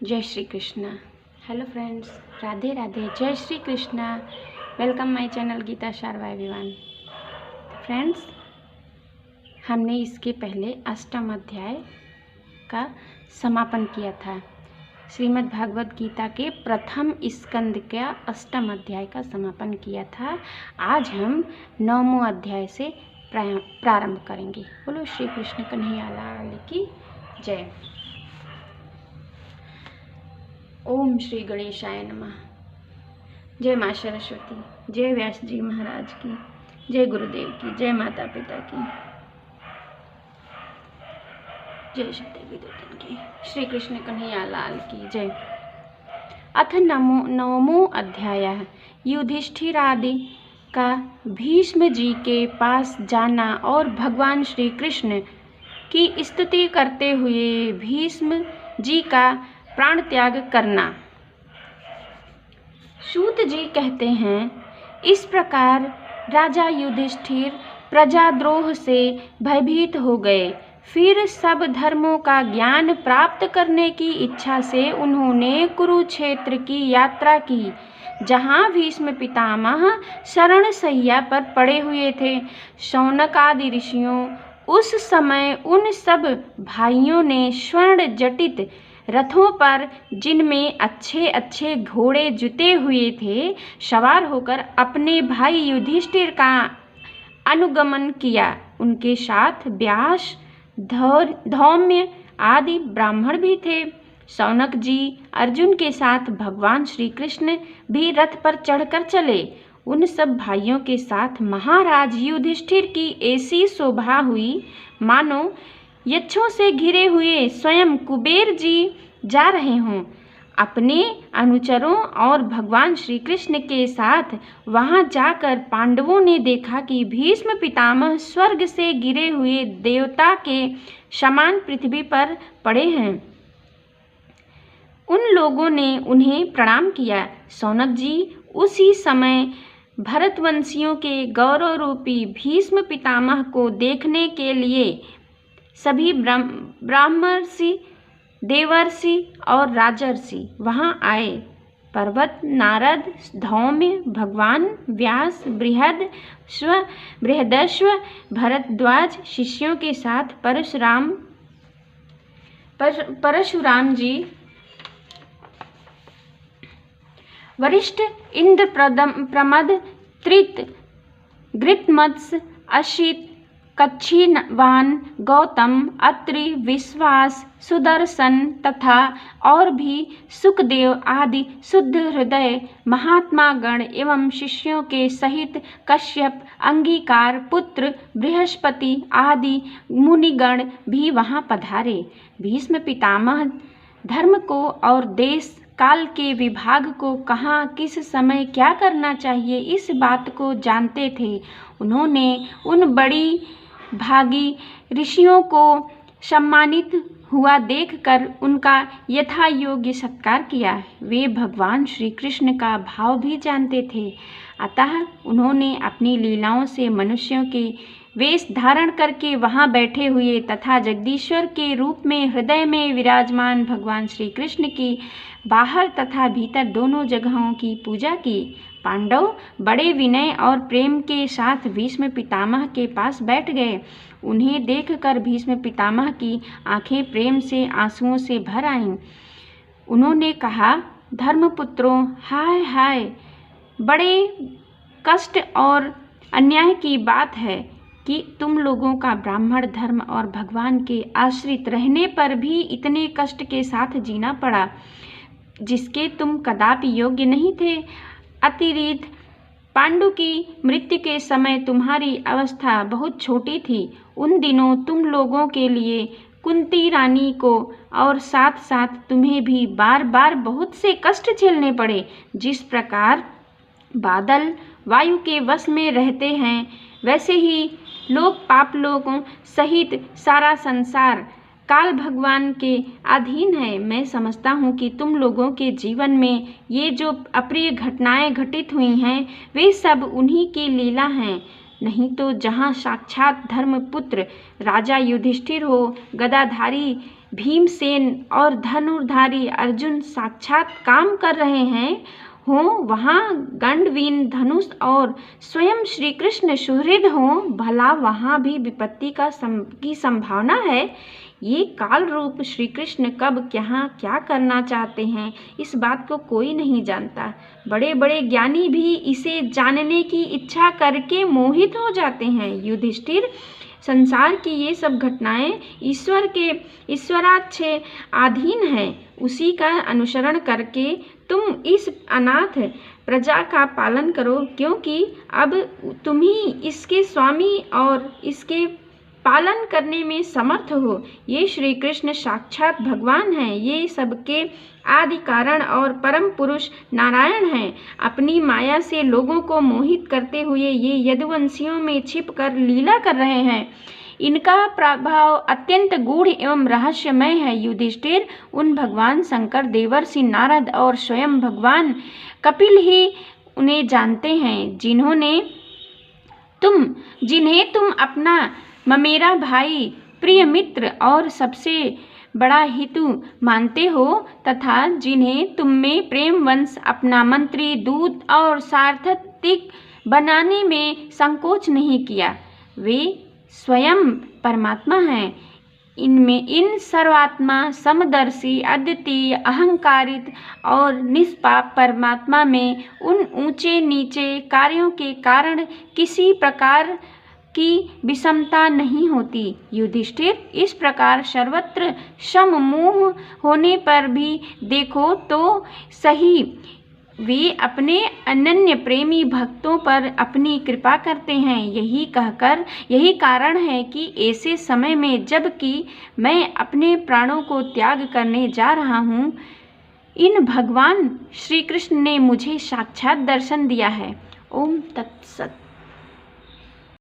जय Shri Krishna. Hello friends, Radhe Radhe, जय Shri Krishna. Welcome my channel Geeta Sharva everyone. Friends, हमने इसके पहले अष्टम अध्याय का समापन किया था। श्रीमद् भागवत गीता के प्रथम स्कंद का अष्टम अध्याय का समापन किया था। आज हम 9वें अध्याय से प्रारंभ करेंगे। बोलो श्री कृष्ण कन्हैया लाल की जय। ओम श्री गणेशाय नमः। जय माँ सरस्वती, जय व्यास जी महाराज की, जय गुरुदेव की, जय माता पिता की, जय सत्यदेवी देवतन की, श्री कृष्ण कन्हैया लाल की जय। अथ नवमो अध्याय। युधिष्ठिरादि का भीष्म जी के पास जाना और भगवान श्री कृष्ण की स्तुति करते हुए भीष्म जी का प्राण त्याग करना। सूत जी कहते हैं, इस प्रकार राजा युधिष्ठिर प्रजाद्रोह से भयभीत हो गए। फिर सब धर्मों का ज्ञान प्राप्त करने की इच्छा से उन्होंने कुरुक्षेत्र की यात्रा की, जहाँ भीष्म पितामह शरणशैया पर पड़े हुए थे। शौनक आदि ऋषियों उस समय उन सब भाइयों ने स्वर्ण जटित रथों पर, जिनमें अच्छे अच्छे घोड़े जुते हुए थे, सवार होकर अपने भाई युधिष्ठिर का अनुगमन किया। उनके साथ व्यास, धौम्य आदि ब्राह्मण भी थे। शौनक जी अर्जुन के साथ भगवान श्री कृष्ण भी रथ पर चढ़कर चले। उन सब भाइयों के साथ महाराज युधिष्ठिर की ऐसी शोभा हुई मानो यक्षों से घिरे हुए स्वयं कुबेर जी जा रहे हों। अपने अनुचरों और भगवान श्री कृष्ण के साथ वहां जाकर पांडवों ने देखा कि भीष्म पितामह स्वर्ग से गिरे हुए देवता के समान पृथ्वी पर पड़े हैं। उन लोगों ने उन्हें प्रणाम किया। शौनक जी उसी समय भरतवंशियों के गौरव रूपी भीष्म पितामह को देखने के लिए सभी ब्राह्मर्षि, देवर्षि और राजर्षि वहां आए। पर्वत, नारद, धौम्य, भगवान व्यास, बृहदश्व, भरद्वाज शिष्यों के साथ परशुराम जी, वरिष्ठ, इंद्र प्रमद, त्रित, गृतमत्स्य, अशित, कच्छिवान, गौतम, अत्रि, विश्वास, सुदर्शन तथा और भी सुखदेव आदि शुद्ध हृदय महात्मा गण एवं शिष्यों के सहित कश्यप, अंगीकार, पुत्र, बृहस्पति आदि मुनिगण भी वहां पधारे। भीष्म पितामह धर्म को और देश काल के विभाग को कहाँ किस समय क्या करना चाहिए, इस बात को जानते थे। उन्होंने उन बड़ी भागी ऋषियों को सम्मानित हुआ देखकर उनका यथा योग्य सत्कार किया। वे भगवान श्री कृष्ण का भाव भी जानते थे, अतः उन्होंने अपनी लीलाओं से मनुष्यों के वेश धारण करके वहां बैठे हुए तथा जगदीश्वर के रूप में हृदय में विराजमान भगवान श्री कृष्ण की बाहर तथा भीतर दोनों जगहों की पूजा की। पांडव बड़े विनय और प्रेम के साथ भीष्म पितामह के पास बैठ गए। उन्हें देखकर भीष्म पितामह की आंखें प्रेम से आंसुओं से भर आईं। उन्होंने कहा, धर्मपुत्रों, हाय हाय, बड़े कष्ट और अन्याय की बात है कि तुम लोगों का ब्राह्मण धर्म और भगवान के आश्रित रहने पर भी इतने कष्ट के साथ जीना पड़ा, जिसके तुम कदापि योग्य नहीं थे। अतिरिक्त पांडु की मृत्यु के समय तुम्हारी अवस्था बहुत छोटी थी। उन दिनों तुम लोगों के लिए कुंती रानी को और साथ साथ तुम्हें भी बार बार बहुत से कष्ट झेलने पड़े। जिस प्रकार बादल वायु के वश में रहते हैं, वैसे ही लोग पाप लोगों सहित सारा संसार काल भगवान के अधीन है। मैं समझता हूँ कि तुम लोगों के जीवन में ये जो अप्रिय घटनाएं घटित हुई हैं, वे सब उन्हीं की लीला हैं। नहीं तो जहाँ साक्षात धर्मपुत्र राजा युधिष्ठिर हो, गदाधारी भीमसेन और धनुर्धारी अर्जुन साक्षात काम कर रहे हैं हों, वहाँ गंडवीन धनुष और स्वयं श्री कृष्ण सुहृद हों, भला वहाँ भी विपत्ति की संभावना है। ये काल रूप श्री कृष्ण कब क्या करना चाहते हैं, इस बात को कोई नहीं जानता। बड़े बड़े ज्ञानी भी इसे जानने की इच्छा करके मोहित हो जाते हैं। युधिष्ठिर, संसार की ये सब घटनाएं ईश्वर के ईश्वराच्छे अधीन है। उसी का अनुसरण करके तुम इस अनाथ प्रजा का पालन करो, क्योंकि अब तुम ही इसके स्वामी और इसके पालन करने में समर्थ हो। ये श्री कृष्ण साक्षात भगवान हैं। ये सबके आदि कारण और परम पुरुष नारायण हैं। अपनी माया से लोगों को मोहित करते हुए ये यदुवंशियों में छिप कर लीला कर रहे हैं। इनका प्रभाव अत्यंत गूढ़ एवं रहस्यमय है। युधिष्ठिर, उन भगवान शंकर, देवर्षि नारद और स्वयं भगवान कपिल ही उन्हें जानते हैं, जिन्हें तुम अपना ममेरा भाई, प्रिय मित्र और सबसे बड़ा हितु मानते हो, तथा जिन्हें तुम में प्रेम वंश, अपना मंत्री, दूत और सारथिक बनाने में संकोच नहीं किया। वे स्वयं परमात्मा हैं। इन सर्वात्मा, समदर्शी, अद्वितीय, अहंकारित और निष्पाप परमात्मा में उन ऊंचे नीचे कार्यों के कारण किसी प्रकार की विषमता नहीं होती। युधिष्ठिर, इस प्रकार सर्वत्र सममोह होने पर भी देखो तो सही, वे अपने अनन्य प्रेमी भक्तों पर अपनी कृपा करते हैं। यही कारण है कि ऐसे समय में, जबकि मैं अपने प्राणों को त्याग करने जा रहा हूँ, इन भगवान श्री कृष्ण ने मुझे साक्षात दर्शन दिया है। ओम तत्सत।